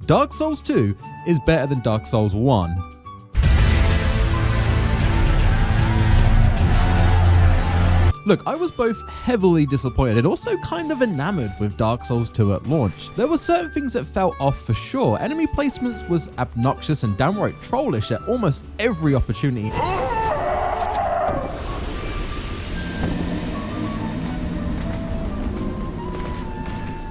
Dark Souls 2 is better than Dark Souls 1. Look, I was both heavily disappointed and also kind of enamored with Dark Souls 2 at launch. There were certain things that felt off for sure. Enemy placements was obnoxious and downright trollish at almost every opportunity.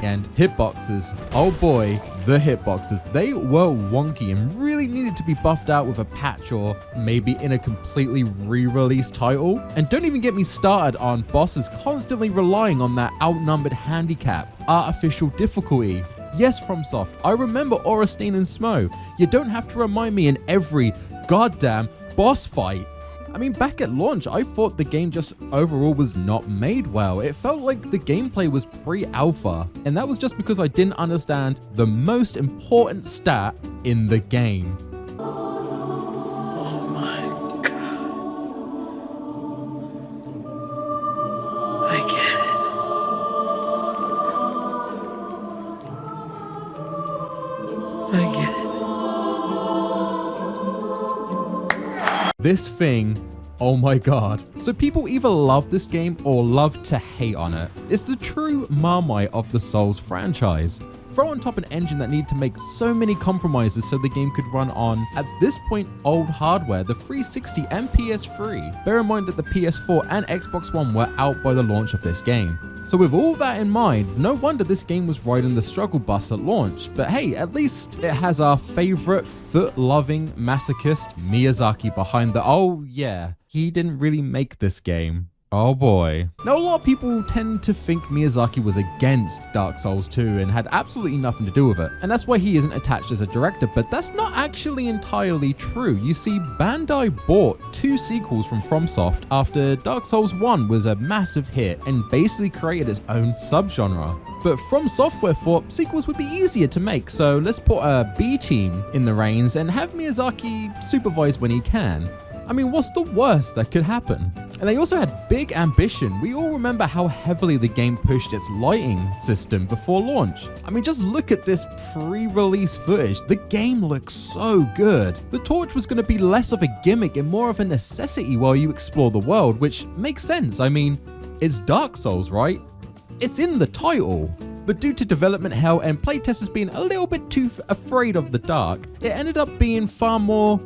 And hitboxes, oh boy, the hitboxes, they were wonky and really needed to be buffed out with a patch or maybe in a completely re-released title. And don't even get me started on bosses constantly relying on that outnumbered handicap, artificial difficulty. Yes, FromSoft, I remember Ornstein and Smo. You don't have to remind me in every goddamn boss fight. I mean, back at launch, I thought the game just overall was not made well. It felt like the gameplay was pre-alpha, and that was just because I didn't understand the most important stat in the game. Oh my god. I get it. I get it. This thing, oh my god. So people either love this game or love to hate on it. It's the true Marmite of the Souls franchise. Throw on top an engine that needed to make so many compromises so the game could run on, at this point, old hardware, the 360 and PS3. Bear in mind that the PS4 and Xbox One were out by the launch of this game. So with all that in mind, no wonder this game was riding the struggle bus at launch. But hey, at least it has our favorite foot-loving masochist Miyazaki behind the, oh yeah, he didn't really make this game. Oh boy. Now a lot of people tend to think Miyazaki was against Dark Souls 2 and had absolutely nothing to do with it. And that's why he isn't attached as a director, but that's not actually entirely true. You see, Bandai bought 2 sequels from FromSoft after Dark Souls 1 was a massive hit and basically created its own subgenre. But From Software thought sequels would be easier to make, so let's put a B team in the reins and have Miyazaki supervise when he can. I mean, what's the worst that could happen? And they also had big ambition. We all remember how heavily the game pushed its lighting system before launch. I mean, just look at this pre-release footage. The game looks so good. The torch was going to be less of a gimmick and more of a necessity while you explore the world, which makes sense. I mean, it's Dark Souls, right? It's in the title. But due to development hell and playtesters being a little bit too afraid of the dark, it ended up being far more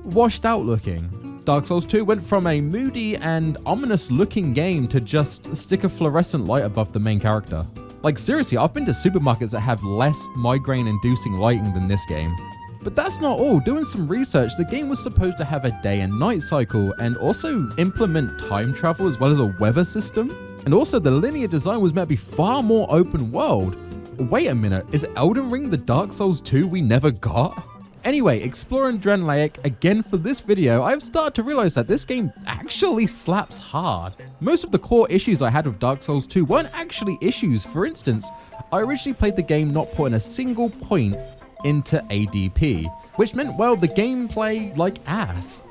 washed out looking. Dark Souls 2 went from a moody and ominous looking game to just stick a fluorescent light above the main character. Like seriously, I've been to supermarkets that have less migraine inducing lighting than this game. But that's not all. Doing some research, the game was supposed to have a day and night cycle and also implement time travel as well as a weather system. And also the linear design was meant to be far more open world. Wait a minute, is Elden Ring the Dark Souls 2 we never got? Anyway, exploring DRANGLEIC again for this video, I've started to realize that this game actually slaps hard. Most of the core issues I had with Dark Souls 2 weren't actually issues. For instance, I originally played the game not putting a single point into ADP, which meant, well, the gameplay like ass.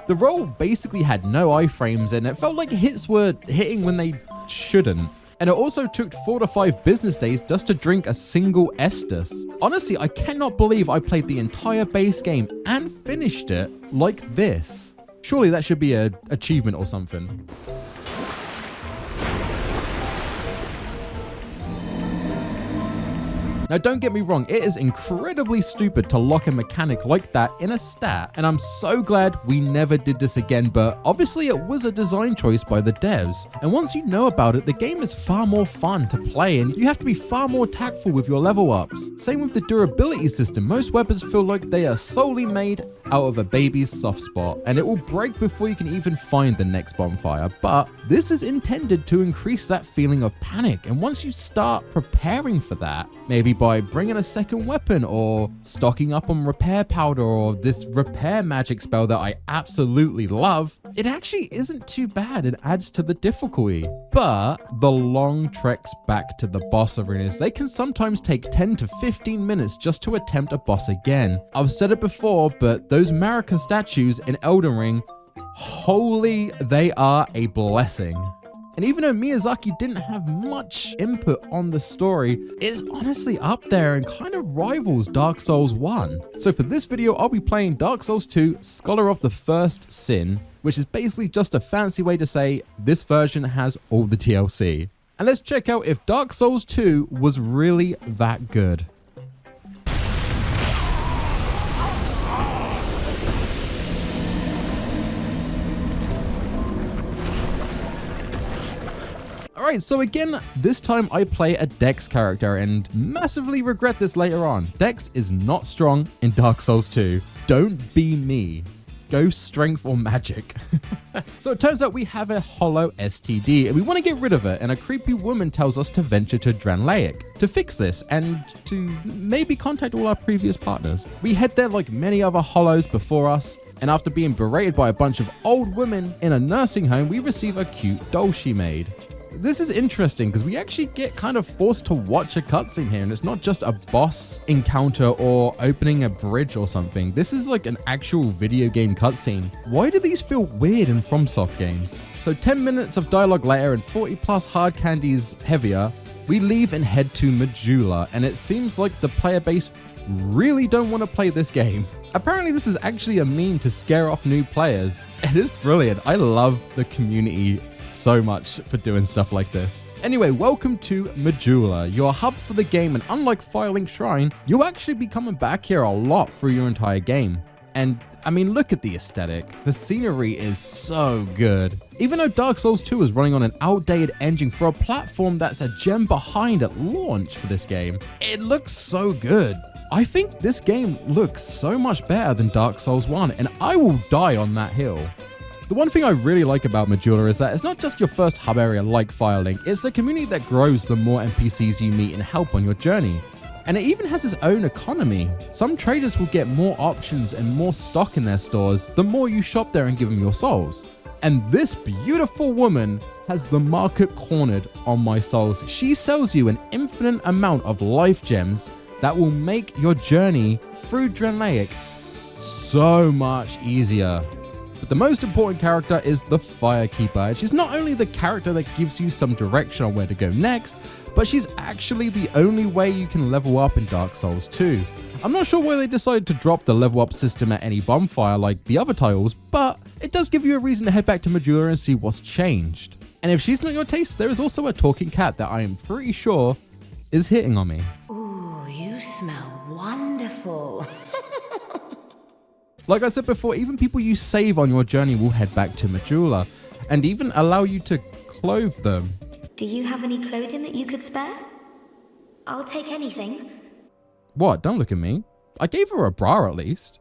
The roll basically had no iframes and it felt like hits were hitting when they shouldn't. And it also took 4 to 5 business days just to drink a single Estus. Honestly, I cannot believe I played the entire base game and finished it like this. Surely that should be an achievement or something. Now don't get me wrong, it is incredibly stupid to lock a mechanic like that in a stat, and I'm so glad we never did this again, but obviously it was a design choice by the devs. And once you know about it, the game is far more fun to play and you have to be far more tactful with your level ups. Same with the durability system. Most weapons feel like they are solely made out of a baby's soft spot and it will break before you can even find the next bonfire. But this is intended to increase that feeling of panic, and once you start preparing for that, maybe by bringing a second weapon or stocking up on repair powder or this repair magic spell that I absolutely love, it actually isn't too bad. It adds to the difficulty. But the long treks back to the boss arenas, they can sometimes take 10 to 15 minutes just to attempt a boss again. I've said it before, but those Marika statues in Elden Ring, holy, they are a blessing. And even though Miyazaki didn't have much input on the story, it's honestly up there and kind of rivals Dark Souls 1. So for this video, I'll be playing Dark Souls 2 Scholar of the First Sin, which is basically just a fancy way to say this version has all the DLC. And let's check out if Dark Souls 2 was really that good. Alright, so again, this time I play a Dex character and massively regret this later on. Dex is not strong in Dark Souls 2. Don't be me. Go strength or magic. So it turns out we have a hollow STD and we want to get rid of it, and a creepy woman tells us to venture to DRANGLEIC to fix this and to maybe contact all our previous partners. We head there like many other hollows before us, and after being berated by a bunch of old women in a nursing home, we receive a cute doll she made. This is interesting because we actually get kind of forced to watch a cutscene here, and it's not just a boss encounter or opening a bridge or something. This is like an actual video game cutscene. Why do these feel weird in FromSoft games? So 10 minutes of dialogue later and 40 plus hard candies heavier, we leave and head to Majula, and it seems like the player base really don't want to play this game. Apparently this is actually a meme to scare off new players. It is brilliant. I love the community so much for doing stuff like this. Anyway, welcome to Majula, your hub for the game, and unlike Firelink Shrine, you'll actually be coming back here a lot through your entire game. And I mean, look at the aesthetic. The scenery is so good. Even though Dark Souls 2 is running on an outdated engine for a platform that's a gem behind at launch for this game, it looks so good. I think this game looks so much better than Dark Souls 1, and I will die on that hill. The one thing I really like about Majula is that it's not just your first hub area like Firelink, it's a community that grows the more NPCs you meet and help on your journey. And it even has its own economy. Some traders will get more options and more stock in their stores the more you shop there and give them your souls. And this beautiful woman has the market cornered on my souls. She sells you an infinite amount of life gems that will make your journey through DRANGLEIC so much easier. But the most important character is the Firekeeper. She's not only the character that gives you some direction on where to go next, but she's actually the only way you can level up in Dark Souls 2. I'm not sure why they decided to drop the level up system at any bonfire like the other titles, but it does give you a reason to head back to Majula and see what's changed. And if she's not your taste, there is also a talking cat that I am pretty sure is hitting on me. Ooh, you smell wonderful. Like I said before, even people you save on your journey will head back to Majula and even allow you to clothe them. Do you have any clothing that you could spare? I'll take anything. What? Don't look at me. I gave her a bra at least.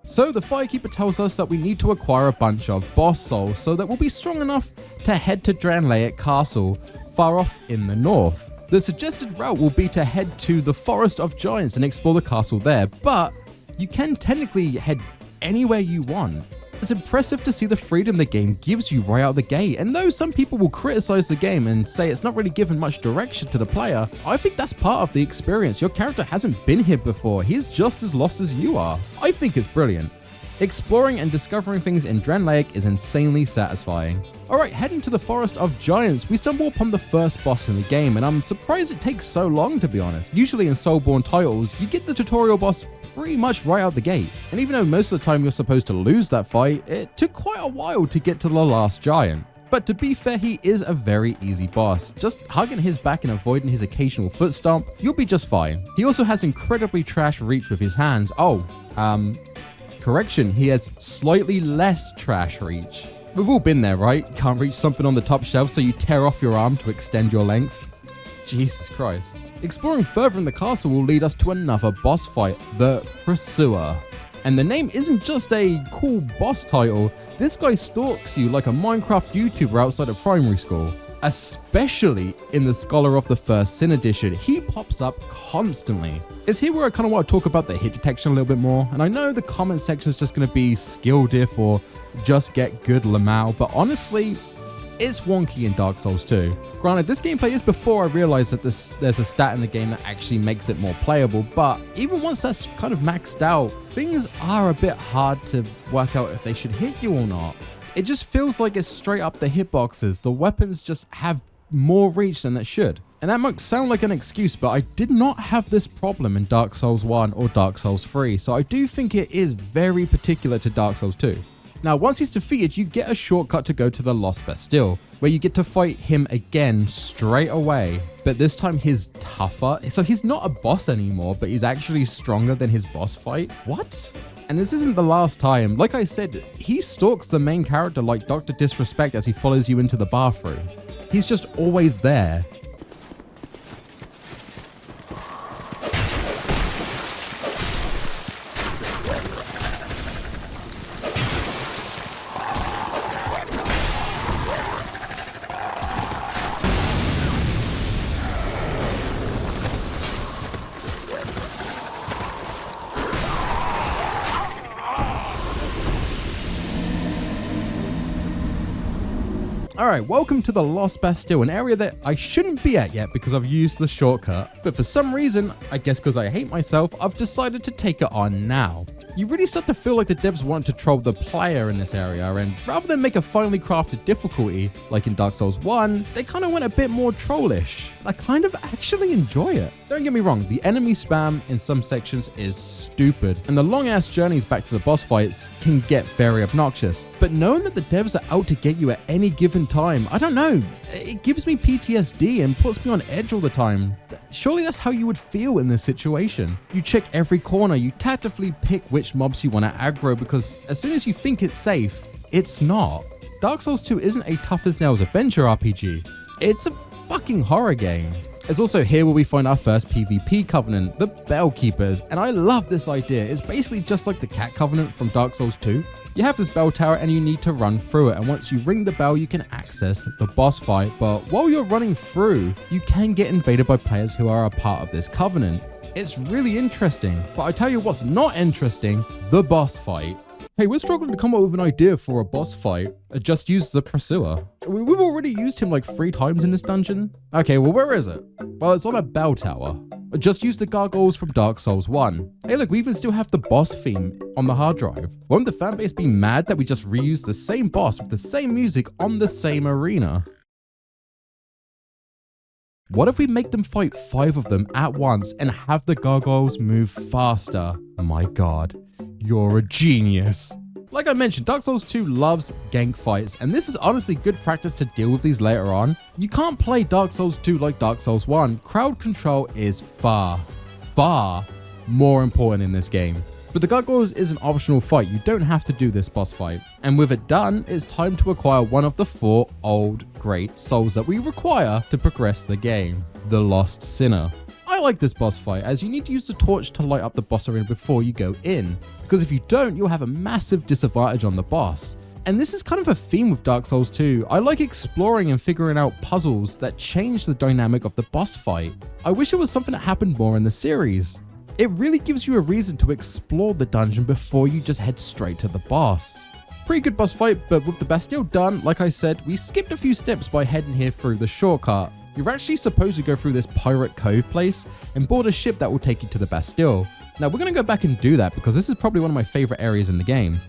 So the Firekeeper tells us that we need to acquire a bunch of boss souls so that we'll be strong enough to head to DRANGLEIC Castle far off in the north. The suggested route will be to head to the Forest of Giants and explore the castle there, but you can technically head anywhere you want. It's impressive to see the freedom the game gives you right out the gate, and though some people will criticize the game and say it's not really given much direction to the player, I think that's part of the experience. Your character hasn't been here before, he's just as lost as you are. I think it's brilliant. Exploring and discovering things in DRANGLEIC is insanely satisfying. Alright, heading to the Forest of Giants, we stumble upon the first boss in the game, and I'm surprised it takes so long, to be honest. Usually in Soulborn titles, you get the tutorial boss pretty much right out the gate, and even though most of the time you're supposed to lose that fight, it took quite a while to get to the last giant. But to be fair, he is a very easy boss. Just hugging his back and avoiding his occasional foot stomp, you'll be just fine. He also has incredibly trash reach with his hands. Correction, he has slightly less trash reach. We've all been there, right? Can't reach something on the top shelf, so you tear off your arm to extend your length. Jesus Christ. Exploring further in the castle will lead us to another boss fight, the Pursuer. And the name isn't just a cool boss title, this guy stalks you like a Minecraft YouTuber outside of primary school. Especially in the Scholar of the First Sin edition, he pops up constantly. It's here where I kind of want to talk about the hit detection a little bit more, and I know the comment section is just going to be skill diff or just get good Lamau, but honestly, it's wonky in Dark Souls 2. Granted, this gameplay is before I realized that there's a stat in the game that actually makes it more playable, but even once that's kind of maxed out, things are a bit hard to work out if they should hit you or not. It just feels like it's straight up the hitboxes. The weapons just have more reach than it should. And that might sound like an excuse, but I did not have this problem in Dark Souls 1 or Dark Souls 3, so I do think it is very particular to Dark Souls 2. Now, once he's defeated, you get a shortcut to go to the Lost Bastile, where you get to fight him again straight away, but this time he's tougher. So he's not a boss anymore, but he's actually stronger than his boss fight. What? And this isn't the last time. Like I said, he stalks the main character like Dr. Disrespect as he follows you into the bathroom. He's just always there. Alright, welcome to the Lost Bastile, an area that I shouldn't be at yet because I've used the shortcut, but for some reason, I guess because I hate myself, I've decided to take it on now. You really start to feel like the devs want to troll the player in this area, and rather than make a finely crafted difficulty, like in Dark Souls 1, they kind of went a bit more trollish. I kind of actually enjoy it. Don't get me wrong, the enemy spam in some sections is stupid, and the long ass journeys back to the boss fights can get very obnoxious. But knowing that the devs are out to get you at any given time, I don't know, it gives me PTSD and puts me on edge all the time. Surely that's how you would feel in this situation. You check every corner, you tactically pick which mobs you want to aggro because as soon as you think it's safe, it's not. Dark Souls 2 isn't a tough as nails adventure RPG, it's a fucking horror game. It's also here where we find our first PvP covenant, the Bell Keepers, and I love this idea. It's basically just like the Cat Covenant from Dark Souls 2. You have this bell tower and you need to run through it, and once you ring the bell you can access the boss fight, but while you're running through, you can get invaded by players who are a part of this covenant. It's really interesting, but I tell you what's not interesting, the boss fight. Hey, we're struggling to come up with an idea for a boss fight. Just use the Pursuer. We've already used him like 3 times in this dungeon. Okay, well, where is it? Well, it's on a bell tower. Just use the gargoyles from Dark Souls 1. Hey look, we even still have the boss theme on the hard drive. Won't the fanbase be mad that we just reused the same boss with the same music on the same arena? What if we make them fight 5 of them at once and have the gargoyles move faster? My god, you're a genius. Like I mentioned, Dark Souls 2 loves gank fights, and this is honestly good practice to deal with these later on. You can't play Dark Souls 2 like Dark Souls 1. Crowd control is far, far more important in this game. But the gargoyles is an optional fight, you don't have to do this boss fight. And with it done, it's time to acquire one of the 4 old great souls that we require to progress the game, the Lost Sinner. I like this boss fight as you need to use the torch to light up the boss arena before you go in, because if you don't, you'll have a massive disadvantage on the boss. And this is kind of a theme with Dark Souls 2. I like exploring and figuring out puzzles that change the dynamic of the boss fight. I wish it was something that happened more in the series. It really gives you a reason to explore the dungeon before you just head straight to the boss. Pretty good boss fight, but with the Bastille done, like I said, we skipped a few steps by heading here through the shortcut. You're actually supposed to go through this pirate cove place and board a ship that will take you to the Bastille. Now we're going to go back and do that because this is probably one of my favorite areas in the game.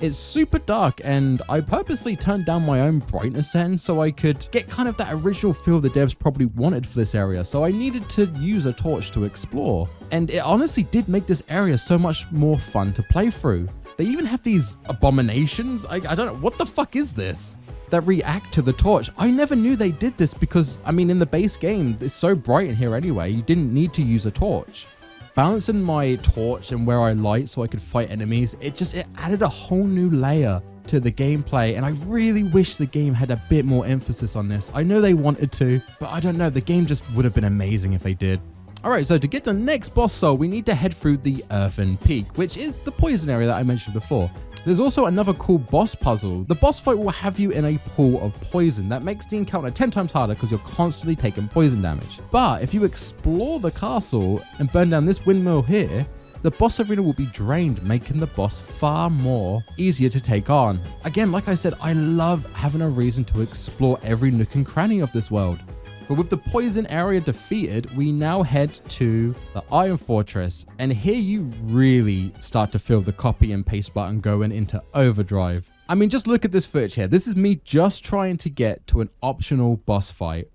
It's super dark and I purposely turned down my own brightness setting so I could get kind of that original feel the devs probably wanted for this area, so I needed to use a torch to explore. And it honestly did make this area so much more fun to play through. They even have these abominations, I don't know, what the fuck is this? That react to the torch. I never knew they did this because, I mean, in the base game, it's so bright in here anyway, you didn't need to use a torch. Balancing my torch and where I light so I could fight enemies, it added a whole new layer to the gameplay, and I really wish the game had a bit more emphasis on this. I know they wanted to, but I don't know, the game just would have been amazing if they did. Alright, so to get the next boss soul, we need to head through the Earthen Peak, which is the poison area that I mentioned before. There's also another cool boss puzzle. The boss fight will have you in a pool of poison. That makes the encounter 10 times harder because you're constantly taking poison damage. But if you explore the castle and burn down this windmill here, the boss arena will be drained, making the boss far more easier to take on. Again, like I said, I love having a reason to explore every nook and cranny of this world. But with the poison area defeated, we now head to the Iron Fortress. And here you really start to feel the copy and paste button going into overdrive. I mean, just look at this footage here. This is me just trying to get to an optional boss fight.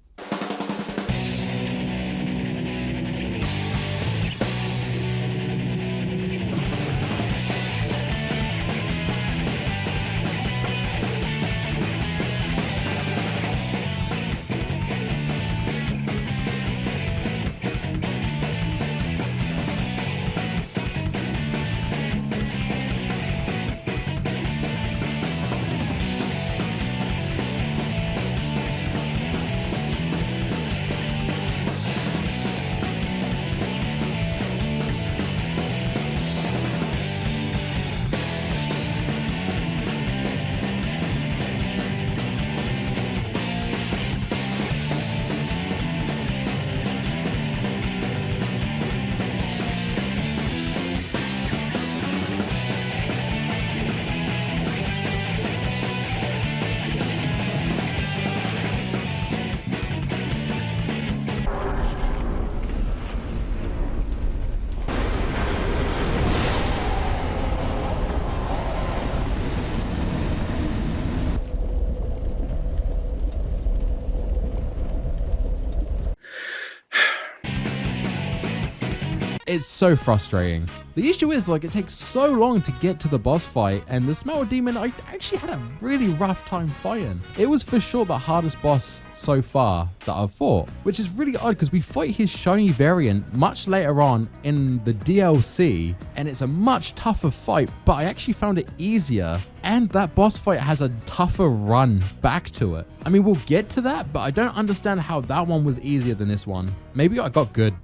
It's so frustrating. The issue is, like, it takes so long to get to the boss fight, and the Smell Demon I actually had a really rough time fighting. It was for sure the hardest boss so far that I've fought, which is really odd because we fight his shiny variant much later on in the DLC, and it's a much tougher fight, but I actually found it easier, and that boss fight has a tougher run back to it. I mean, we'll get to that, but I don't understand how that one was easier than this one. Maybe I got good.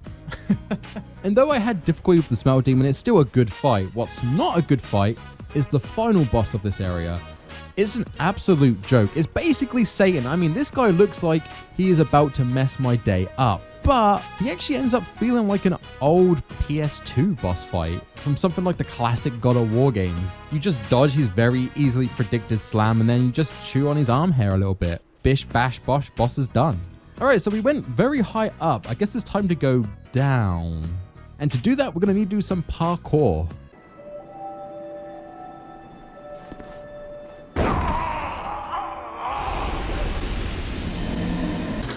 And though I had difficulty with the Smell Demon, it's still a good fight. What's not a good fight is the final boss of this area. It's an absolute joke. It's basically Satan. I mean, this guy looks like he is about to mess my day up, but he actually ends up feeling like an old PS2 boss fight from something like the classic God of War games. You just dodge his very easily predicted slam, and then you just chew on his arm hair a little bit. Bish, bash, bosh, boss is done. All right, so we went very high up. I guess it's time to go down. And to do that, we're going to need to do some parkour.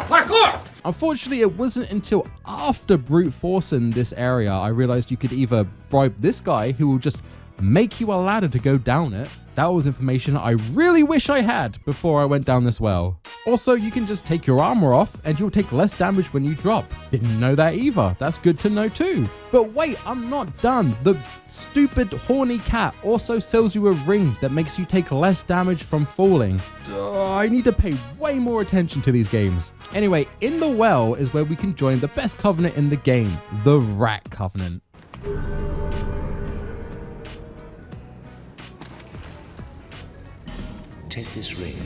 Parkour! Unfortunately, it wasn't until after brute forcing this area I realized you could either bribe this guy who will just make you a ladder to go down it. That was information I really wish I had before I went down this well. Also, you can just take your armor off and you'll take less damage when you drop. Didn't know that either. That's good to know too. But wait, I'm not done. The stupid horny cat also sells you a ring that makes you take less damage from falling. I need to pay way more attention to these games. Anyway, in the well is where we can join the best covenant in the game, the Rat Covenant. Take this ring.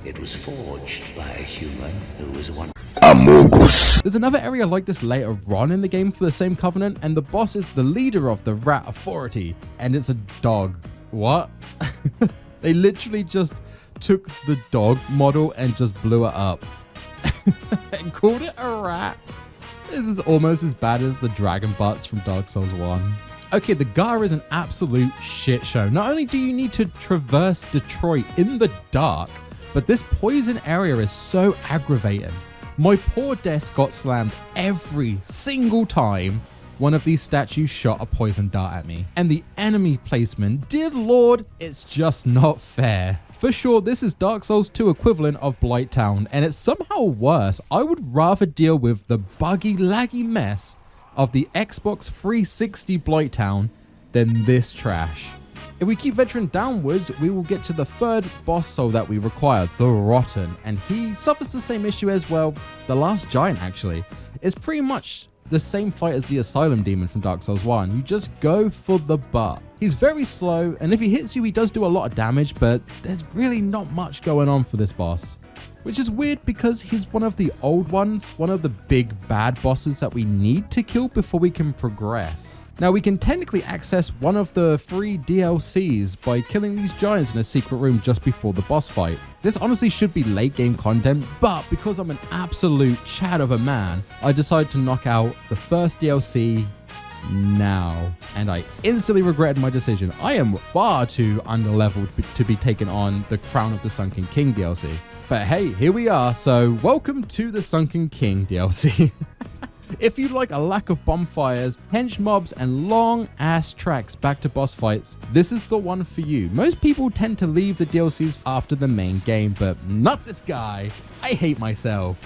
It was forged by a human who was one. There's another area like this later on in the game for the same covenant, and the boss is the leader of the Rat Authority, and it's a dog. What? They literally just took the dog model and just blew it up and called it a rat. This is almost as bad as the dragon butts from Dark Souls 1. Okay, the Gar is an absolute shit show. Not only do you need to traverse Detroit in the dark, but this poison area is so aggravating. My poor desk got slammed every single time one of these statues shot a poison dart at me. And the enemy placement, dear lord, it's just not fair. For sure, this is Dark Souls 2 equivalent of Blighttown, and it's somehow worse. I would rather deal with the buggy, laggy mess of the Xbox 360 Blighttown than this trash. If we keep venturing downwards, we will get to the third boss soul that we require, the Rotten, and he suffers the same issue as, well, the last giant actually. It's pretty much the same fight as the Asylum Demon from Dark Souls 1. You just go for the butt. He's very slow, and if he hits you, he does do a lot of damage, but there's really not much going on for this boss. which is weird because he's one of the old ones, one of the big bad bosses that we need to kill before we can progress. Now we can technically access one of the free DLCs by killing these giants in a secret room just before the boss fight. This honestly should be late game content, but because I'm an absolute Chad of a man, I decided to knock out the first DLC now, and I instantly regretted my decision. I am far too underleveled to be taken on the Crown of the Sunken King DLC. But hey, here we are, so welcome to the Sunken King DLC. If you like a lack of bonfires, hench mobs, and long ass tracks back to boss fights, this is the one for you. Most people tend to leave the DLCs after the main game, but not this guy. I hate myself.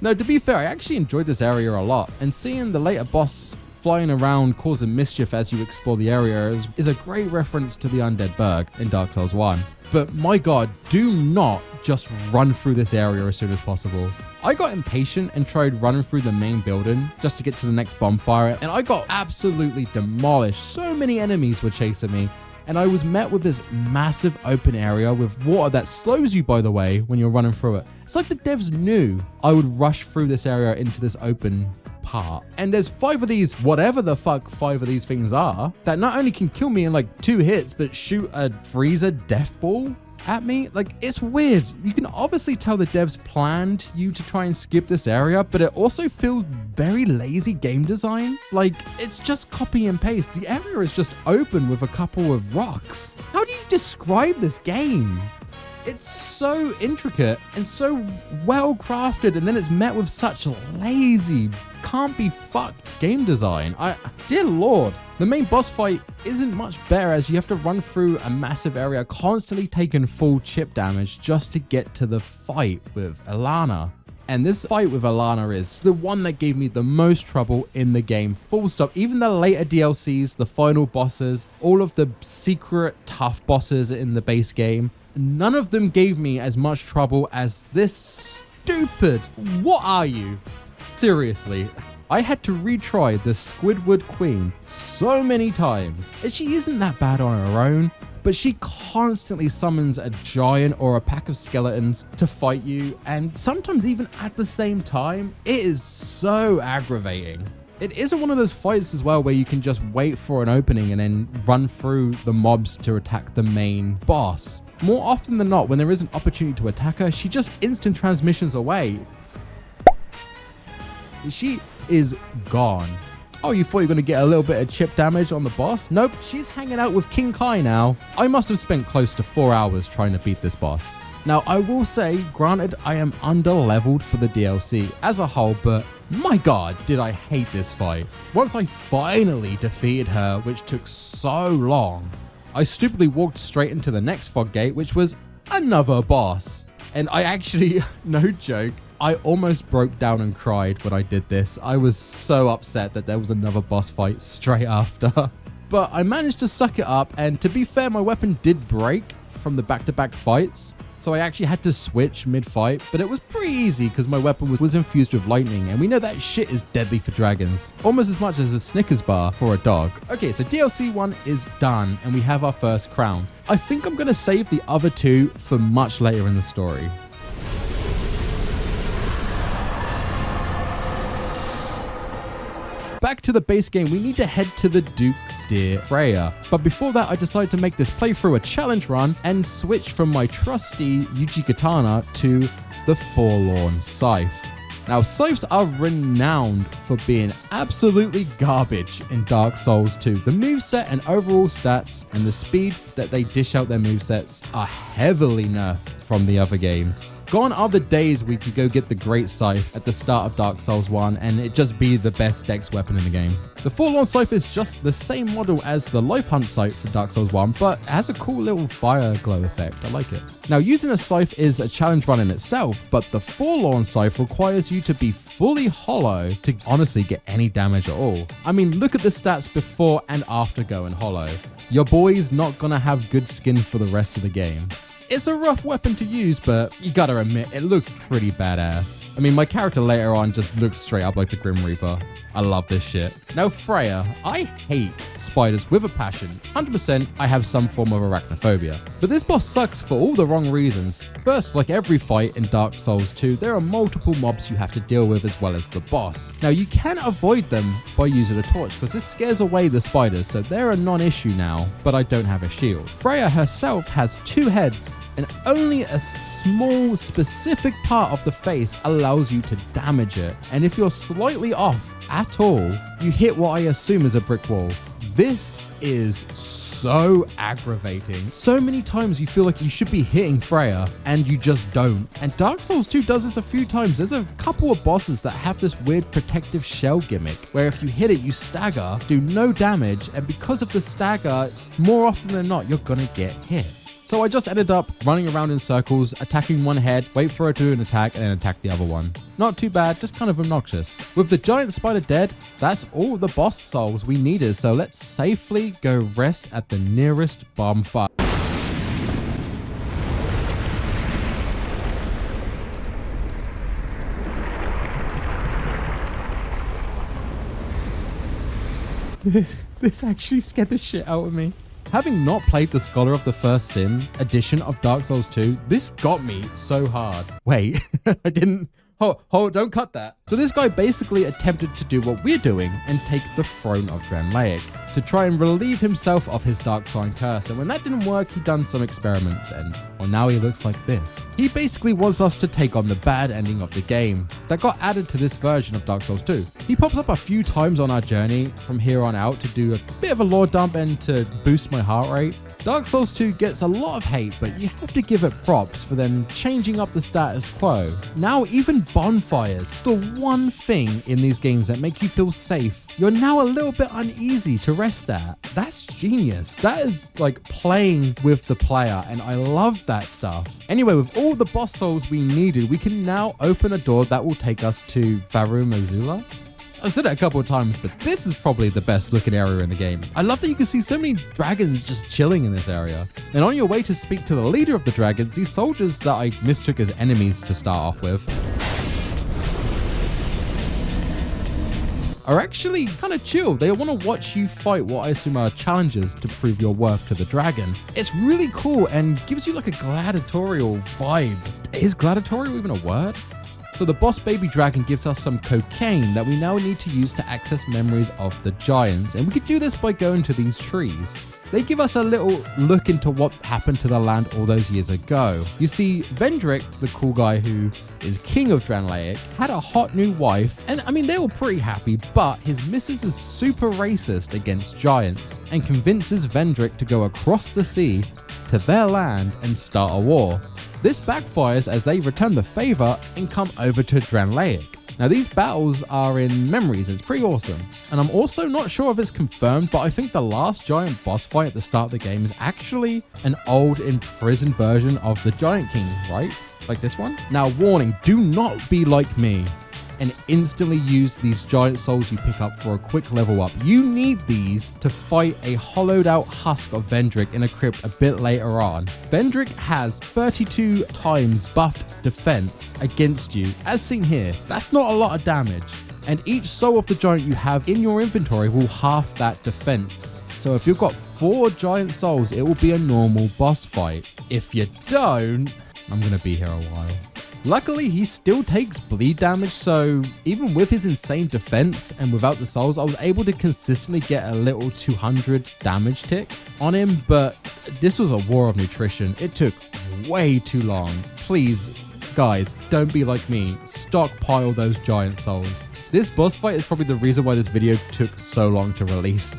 No, to be fair, I actually enjoyed this area a lot, and seeing the later boss flying around causing mischief as you explore the area is a great reference to the Undead Burg in Dark Souls 1. But my god, do not just run through this area as soon as possible. I got impatient and tried running through the main building just to get to the next bonfire, and I got absolutely demolished. So many enemies were chasing me, and I was met with this massive open area with water that slows you, by the way, when you're running through it. It's like the devs knew I would rush through this area into this open part. And there's 5 of these, whatever the fuck 5 of these things are, that not only can kill me in like 2 hits, but shoot a freezer death ball at me. Like, it's weird. You can obviously tell the devs planned you to try and skip this area, but it also feels very lazy game design. Like, it's just copy and paste. The area is just open with a couple of rocks. How do you describe this game? It's so intricate and so well crafted, and then it's met with such lazy, can't be fucked game design. Dear Lord. The main boss fight isn't much better, as you have to run through a massive area constantly taking full chip damage just to get to the fight with Alana. And this fight with Alana is the one that gave me the most trouble in the game, full stop. Even the later DLCs, the final bosses, all of the secret tough bosses in the base game, none of them gave me as much trouble as this stupid. What are you? Seriously. I had to retry the Squidward Queen so many times, and she isn't that bad on her own, but she constantly summons a giant or a pack of skeletons to fight you, and sometimes even at the same time. It is so aggravating. It isn't one of those fights as well where you can just wait for an opening and then run through the mobs to attack the main boss. More often than not, when there is an opportunity to attack her, she just instant transmissions away. She is gone. Oh, you thought you were going to get a little bit of chip damage on the boss? Nope, she's hanging out with King Kai now. I must have spent close to 4 hours trying to beat this boss. Now, I will say, granted, I am under-leveled for the DLC as a whole, but my god, did I hate this fight. Once I finally defeated her, which took so long, I stupidly walked straight into the next fog gate, which was another boss. And I actually, no joke, I almost broke down and cried when I did this. I was so upset that there was another boss fight straight after. But I managed to suck it up, and to be fair, my weapon did break from the back-to-back fights, so I actually had to switch mid-fight, but it was pretty easy because my weapon was infused with lightning, and we know that shit is deadly for dragons, almost as much as a Snickers bar for a dog. Okay, so DLC 1 is done, and we have our first crown. I think I'm going to save the other 2 for much later in the story. Back to the base game, we need to head to the Duke's Deer Freya. But before that, I decided to make this playthrough a challenge run and switch from my trusty Yuji Katana to the Forlorn Scythe. Now, scythes are renowned for being absolutely garbage in Dark Souls 2. The moveset and overall stats and the speed that they dish out their movesets are heavily nerfed from the other games. Gone are the days we could go get the Great Scythe at the start of Dark Souls 1 and it just be the best dex weapon in the game. The Forlorn Scythe is just the same model as the Life Hunt Scythe for Dark Souls 1, but it has a cool little fire glow effect. I like it. Now, using a scythe is a challenge run in itself, but the Forlorn Scythe requires you to be fully hollow to honestly get any damage at all. I mean, look at the stats before and after going hollow. Your boy's not gonna have good skin for the rest of the game. It's a rough weapon to use, but you gotta admit, it looks pretty badass. I mean, my character later on just looks straight up like the Grim Reaper. I love this shit. Now, Freya, I hate spiders with a passion. 100% I have some form of arachnophobia. But this boss sucks for all the wrong reasons. First, like every fight in Dark Souls 2, there are multiple mobs you have to deal with as well as the boss. Now, you can avoid them by using a torch because this scares away the spiders, so they're a non-issue now, but I don't have a shield. Freya herself has 2 heads, and only a small specific part of the face allows you to damage it. And if you're slightly off at all, you hit what I assume is a brick wall. This is so aggravating. So many times you feel like you should be hitting Freya and you just don't. And Dark Souls 2 does this a few times. There's a couple of bosses that have this weird protective shell gimmick where if you hit it, you stagger, do no damage, and because of the stagger, more often than not, you're gonna get hit. So I just ended up running around in circles, attacking one head, wait for her to do an attack, and then attack the other one. Not too bad, just kind of obnoxious. With the giant spider dead, that's all the boss souls we needed, so let's safely go rest at the nearest bonfire. This actually scared the shit out of me. Having not played the Scholar of the First Sin edition of Dark Souls 2, this got me so hard. Wait, I didn't... Hold, don't cut that. So this guy basically attempted to do what we're doing and take the throne of DRANGLEIC to try and relieve himself of his dark sign curse. And when that didn't work, he done some experiments and, well, now he looks like this. He basically wants us to take on the bad ending of the game that got added to this version of Dark Souls 2. He pops up a few times on our journey from here on out to do a bit of a lore dump and to boost my heart rate. Dark Souls 2 gets a lot of hate, but you have to give it props for them changing up the status quo. Now even bonfires, the one thing in these games that make you feel safe, you're now a little bit uneasy to rest at. That's genius. That is like playing with the player, and I love that stuff. Anyway, with all the boss souls we needed, we can now open a door that will take us to Majula. I've said it a couple of times, but this is probably the best looking area in the game. I love that you can see so many dragons just chilling in this area. And on your way to speak to the leader of the dragons, these soldiers that I mistook as enemies to start off with are actually kind of chill. They want to watch you fight what I assume are challenges to prove your worth to the dragon. It's really cool and gives you like a gladiatorial vibe. Is gladiatorial even a word? So the boss baby dragon gives us some cocaine that we now need to use to access memories of the giants. And we could do this by going to these trees. They give us a little look into what happened to the land all those years ago. You see, Vendrick, the cool guy who is king of DRANGLEIC, had a hot new wife, and I mean, they were pretty happy, but his missus is super racist against giants and convinces Vendrick to go across the sea to their land and start a war. This backfires as they return the favor and come over to DRANGLEIC. Now these battles are in memories, and it's pretty awesome. And I'm also not sure if it's confirmed, but I think the last giant boss fight at the start of the game is actually an old imprisoned version of the Giant King, right? Like this one? Now warning, do not be like me and instantly use these giant souls you pick up for a quick level up. You need these to fight a hollowed out husk of Vendrick in a crypt a bit later on. Vendrick has 32 times buffed defense against you, as seen here. That's not a lot of damage. And each soul of the giant you have in your inventory will half that defense. So if you've got 4 giant souls, it will be a normal boss fight. If you don't, I'm gonna be here a while. Luckily, he still takes bleed damage, so even with his insane defense and without the souls, I was able to consistently get a little 200 damage tick on him, but this was a war of nutrition. It took way too long. Please, guys, don't be like me. Stockpile those giant souls. This boss fight is probably the reason why this video took so long to release.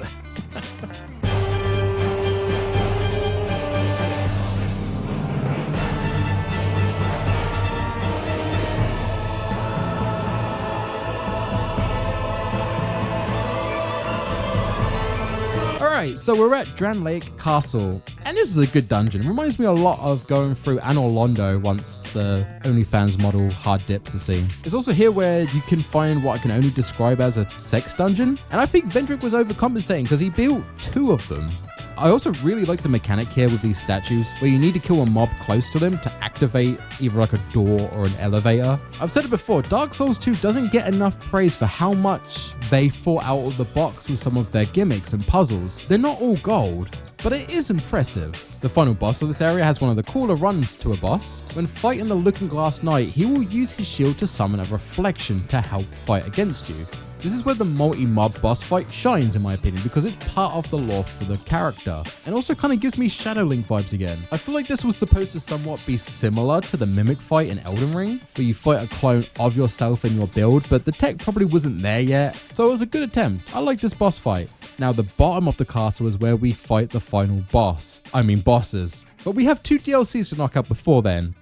Alright, so we're at DRANGLEIC Castle, and this is a good dungeon. It reminds me a lot of going through Anor Londo once the OnlyFans model hard dips are seen. It's also here where you can find what I can only describe as a sex dungeon, and I think Vendrick was overcompensating because he built 2 of them. I also really like the mechanic here with these statues where you need to kill a mob close to them to activate either like a door or an elevator. I've said it before, Dark Souls 2 doesn't get enough praise for how much they thought out of the box with some of their gimmicks and puzzles. They're not all gold, but it is impressive. The final boss of this area has one of the cooler runs to a boss. When fighting the Looking Glass Knight, he will use his shield to summon a reflection to help fight against you. This is where the multi-mob boss fight shines in my opinion because it's part of the lore for the character and also kind of gives me Shadow Link vibes again. I feel like this was supposed to somewhat be similar to the Mimic fight in Elden Ring where you fight a clone of yourself in your build, but the tech probably wasn't there yet, so it was a good attempt. I like this boss fight. Now the bottom of the castle is where we fight the final boss. I mean bosses. But we have 2 DLCs to knock out before then.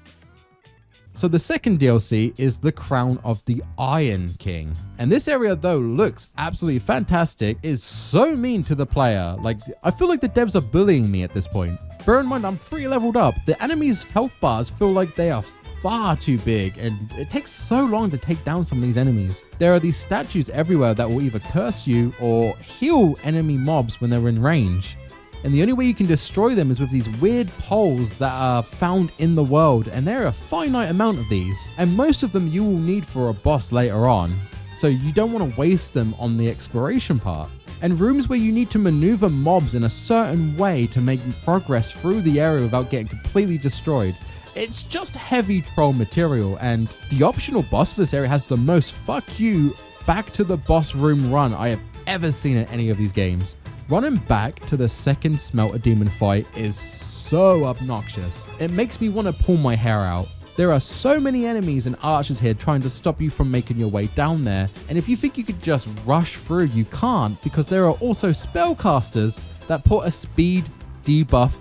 So the second DLC is the Crown of the Iron King. And this area though looks absolutely fantastic, is so mean to the player. Like, I feel like the devs are bullying me at this point. Bear in mind, I'm 3 leveled up. The enemies' health bars feel like they are far too big and it takes so long to take down some of these enemies. There are these statues everywhere that will either curse you or heal enemy mobs when they're in range. And the only way you can destroy them is with these weird poles that are found in the world, and there are a finite amount of these, and most of them you will need for a boss later on, so you don't want to waste them on the exploration part. And rooms where you need to maneuver mobs in a certain way to make progress through the area without getting completely destroyed. It's just heavy troll material, and the optional boss for this area has the most fuck you back to the boss room run I have ever seen in any of these games. Running back to the second Smelter Demon fight is so obnoxious. It makes me want to pull my hair out. There are so many enemies and archers here trying to stop you from making your way down there, and if you think you could just rush through, you can't, because there are also spellcasters that put a speed debuff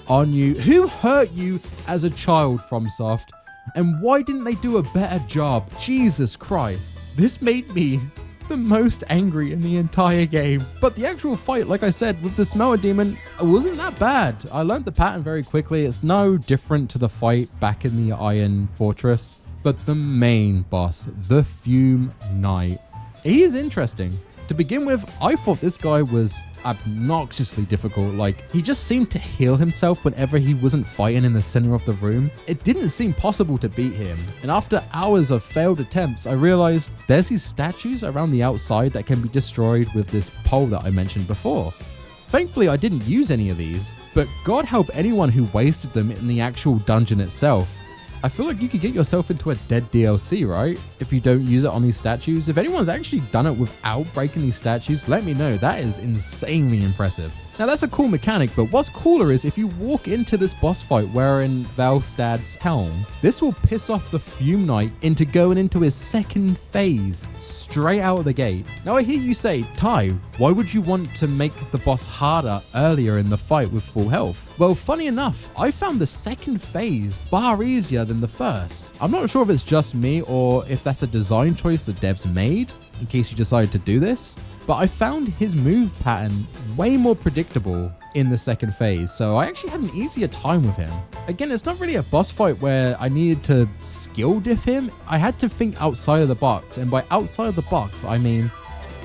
on you. Who hurt you as a child, FromSoft? And why didn't they do a better job? Jesus Christ. This made me the most angry in the entire game. But the actual fight, like I said, with the Smelter Demon wasn't that bad. I learned the pattern very quickly. It's no different to the fight back in the Iron Fortress. But the main boss, the Fume Knight, he is interesting. To begin with, I thought this guy was obnoxiously difficult. Like, he just seemed to heal himself whenever he wasn't fighting in the center of the room. It didn't seem possible to beat him. And after hours of failed attempts, I realized there's these statues around the outside that can be destroyed with this pole that I mentioned before. Thankfully, I didn't use any of these, but God help anyone who wasted them in the actual dungeon itself. I feel like you could get yourself into a dead DLC, right? If you don't use it on these statues. If anyone's actually done it without breaking these statues, let me know. That is insanely impressive. Now that's a cool mechanic, but what's cooler is if you walk into this boss fight wearing Valstad's helm, this will piss off the Fume Knight into going into his second phase straight out of the gate. Now I hear you say, Ty, why would you want to make the boss harder earlier in the fight with full health? Well, funny enough, I found the second phase far easier than the first. I'm not sure if it's just me or if that's a design choice the devs made, in case you decided to do this, but I found his move pattern way more predictable in the second phase, so I actually had an easier time with him. Again, it's not really a boss fight where I needed to skill diff him. I had to think outside of the box, and by outside of the box, I mean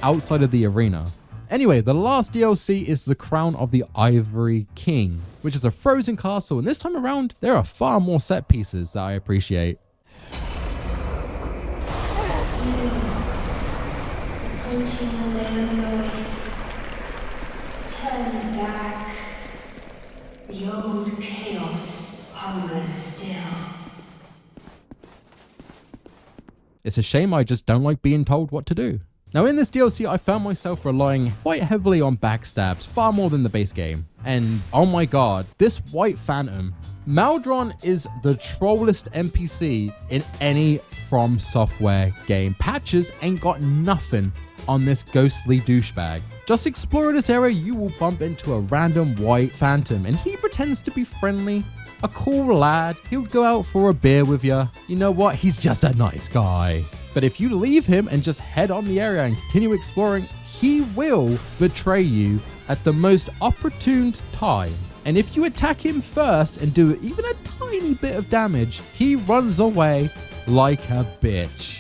outside of the arena. Anyway, the last DLC is the Crown of the Ivory King, which is a frozen castle, and this time around, there are far more set pieces that I appreciate. Turn back. The old chaos hungers still. It's a shame I just don't like being told what to do. Now in this DLC, I found myself relying quite heavily on backstabs, far more than the base game. And oh my god, this White Phantom, Maldron is the trollest NPC in any From Software game. Patches ain't got nothing on this ghostly douchebag. Just explore this area, you will bump into a random White Phantom, and he pretends to be friendly, a cool lad. He'll go out for a beer with you. You know what? He's just a nice guy. But if you leave him and just head on the area and continue exploring, he will betray you at the most opportune time. And if you attack him first and do even a tiny bit of damage, he runs away like a bitch.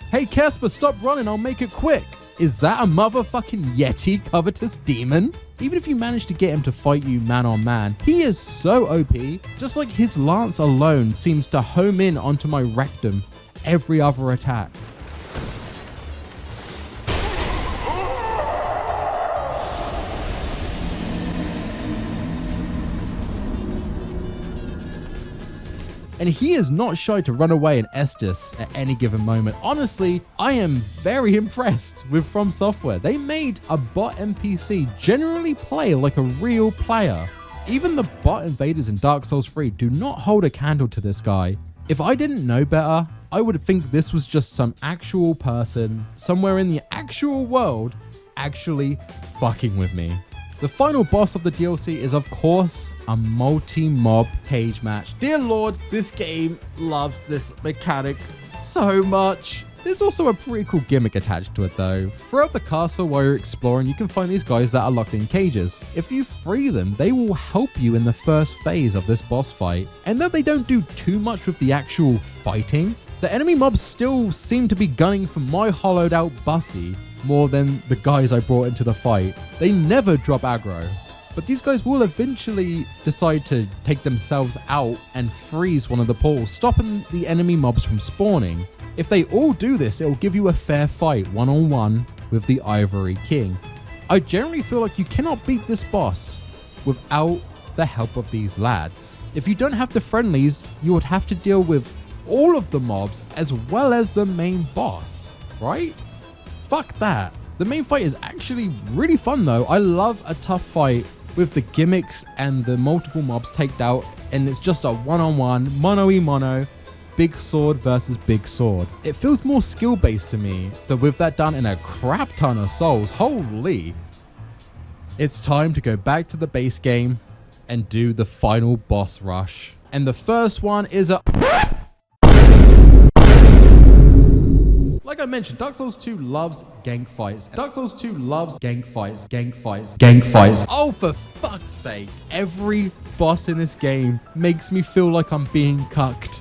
Hey Casper, stop running, I'll make it quick. Is that a motherfucking Yeti covetous demon? Even if you manage to get him to fight you man on man, he is so OP. Just like his lance alone seems to home in onto my rectum every other attack. And he is not shy to run away and Estus at any given moment. Honestly, I am very impressed with From Software. They made a bot NPC generally play like a real player. Even the bot invaders in Dark Souls 3 do not hold a candle to this guy. If I didn't know better, I would think this was just some actual person somewhere in the actual world actually fucking with me. The final boss of the DLC is, of course, a multi-mob cage match. Dear Lord, this game loves this mechanic so much. There's also a pretty cool gimmick attached to it though. Throughout the castle while you're exploring, you can find these guys that are locked in cages. If you free them, they will help you in the first phase of this boss fight. And though they don't do too much with the actual fighting, the enemy mobs still seem to be gunning for my hollowed out bussy more than the guys I brought into the fight. They never drop aggro, but these guys will eventually decide to take themselves out and freeze one of the portals, stopping the enemy mobs from spawning. If they all do this, it will give you a fair fight one-on-one with the Ivory King. I generally feel like you cannot beat this boss without the help of these lads. If you don't have the friendlies, you would have to deal with all of the mobs as well as the main boss, right? Fuck that. The main fight is actually really fun though. I love a tough fight with the gimmicks and the multiple mobs taked out, and it's just a one-on-one, mono-e-mono, big sword versus big sword. It feels more skill-based to me, but with that done in a crap ton of souls, holy. It's time to go back to the base game and do the final boss rush. And the first one is a... Like I mentioned, Dark Souls 2 loves gank fights. Dark Souls 2 loves gank fights, gank fights, gank fights. Oh, for fuck's sake. Every boss in this game makes me feel like I'm being cucked.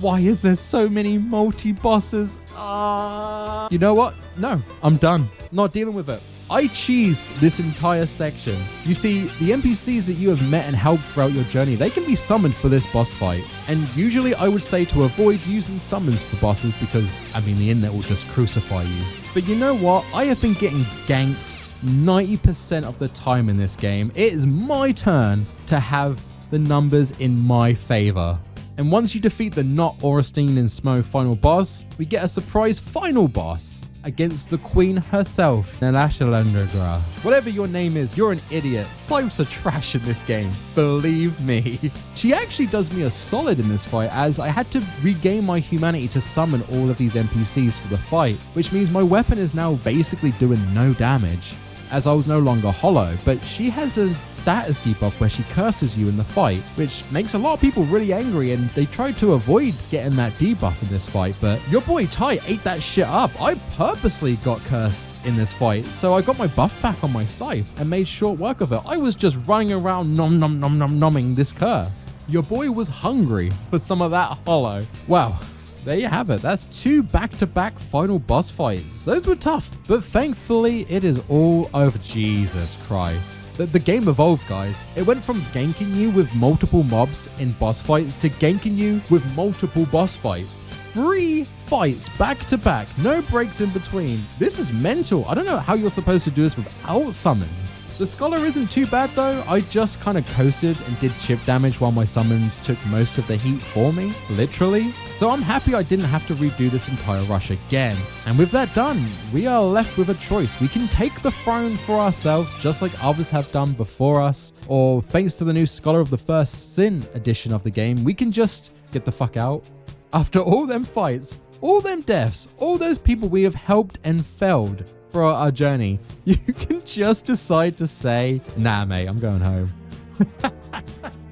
Why is there so many multi-bosses? You know what? No, I'm done. Not dealing with it. I cheesed this entire section. You see, the NPCs that you have met and helped throughout your journey, they can be summoned for this boss fight. And usually I would say to avoid using summons for bosses because, I mean, the internet will just crucify you. But you know what? I have been getting ganked 90% of the time in this game. It is my turn to have the numbers in my favor. And once you defeat the not Ornstein and Smo final boss, we get a surprise final boss against the queen herself, Nalashalandra. Whatever your name is, you're an idiot. Scythes are trash in this game, believe me. She actually does me a solid in this fight, as I had to regain my humanity to summon all of these NPCs for the fight, which means my weapon is now basically doing no damage, as I was no longer hollow. But she has a status debuff where she curses you in the fight, which makes a lot of people really angry, and they tried to avoid getting that debuff in this fight, but your boy Ty ate that shit up. I purposely got cursed in this fight, so I got my buff back on my scythe and made short work of it. I was just running around nomming this curse. Your boy was hungry for some of that hollow. Wow. There you have it. That's 2 back-to-back final boss fights. Those were tough, but thankfully it is all over. Jesus Christ. The game evolved, guys. It went from ganking you with multiple mobs in boss fights to ganking you with multiple boss fights. 3 fights back to back, no breaks in between. This is mental. I don't know how you're supposed to do this without summons. The Scholar isn't too bad though. I just kind of coasted and did chip damage while my summons took most of the heat for me, literally. So I'm happy I didn't have to redo this entire rush again. And with that done, we are left with a choice. We can take the throne for ourselves, just like others have done before us, or thanks to the new Scholar of the First Sin edition of the game, we can just get the fuck out. After all them fights, all them deaths, all those people we have helped and failed throughout our journey, you can just decide to say, nah mate, I'm going home.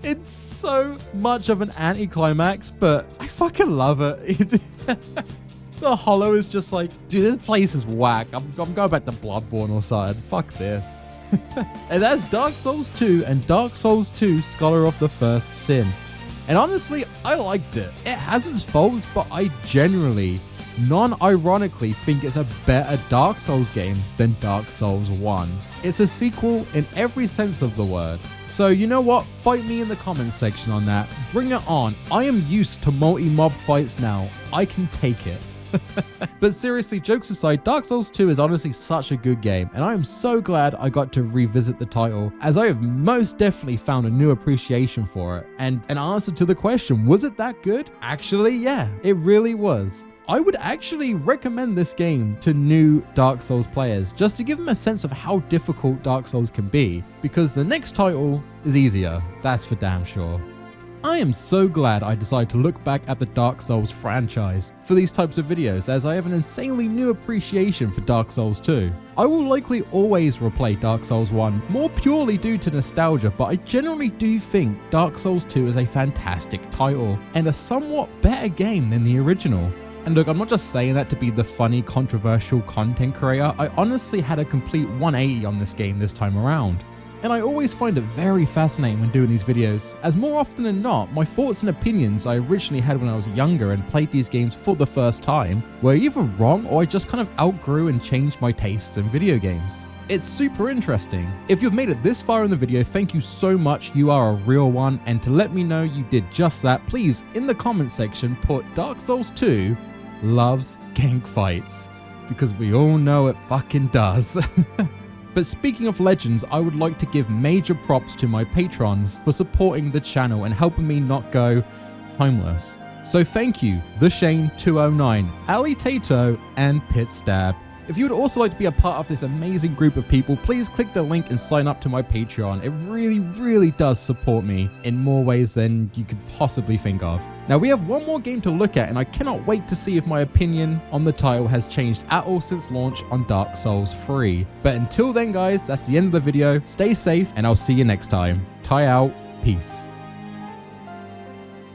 It's so much of an anticlimax, but I fucking love it. The hollow is just like, dude, this place is whack. I'm going back to Bloodborne or something. Fuck this. And that's Dark Souls 2 and Dark Souls 2 Scholar of the First Sin. And honestly, I liked it. It has its faults, but I generally non-ironically think it's a better Dark Souls game than Dark Souls 1. It's a sequel in every sense of the word. So you know what? Fight me in the comments section on that. Bring it on. I am used to multi-mob fights now. I can take it. But seriously, jokes aside, Dark Souls 2 is honestly such a good game, and I am so glad I got to revisit the title, as I have most definitely found a new appreciation for it. And an answer to the question, was it that good? Actually, yeah, it really was. I would actually recommend this game to new Dark Souls players, just to give them a sense of how difficult Dark Souls can be, because the next title is easier, that's for damn sure. I am so glad I decided to look back at the Dark Souls franchise for these types of videos, as I have an insanely new appreciation for Dark Souls 2. I will likely always replay Dark Souls 1 more purely due to nostalgia, but I generally do think Dark Souls 2 is a fantastic title and a somewhat better game than the original. And look, I'm not just saying that to be the funny, controversial content creator. I honestly had a complete 180 on this game this time around. And I always find it very fascinating when doing these videos, as more often than not, my thoughts and opinions I originally had when I was younger and played these games for the first time were either wrong, or I just kind of outgrew and changed my tastes in video games. It's super interesting. If you've made it this far in the video, thank you so much, you are a real one, and to let me know you did just that, please, in the comments section, put Dark Souls 2 loves gank fights, because we all know it fucking does. But speaking of legends, I would like to give major props to my patrons for supporting the channel and helping me not go homeless. So thank you, The Shane 209, Ali Tato, and Pit Stab. If you would also like to be a part of this amazing group of people, please click the link and sign up to my Patreon. It really does support me in more ways than you could possibly think of. Now we have one more game to look at, and I cannot wait to see if my opinion on the title has changed at all since launch on Dark Souls 3. But until then guys, that's the end of the video. Stay safe and I'll see you next time. Ty out, peace.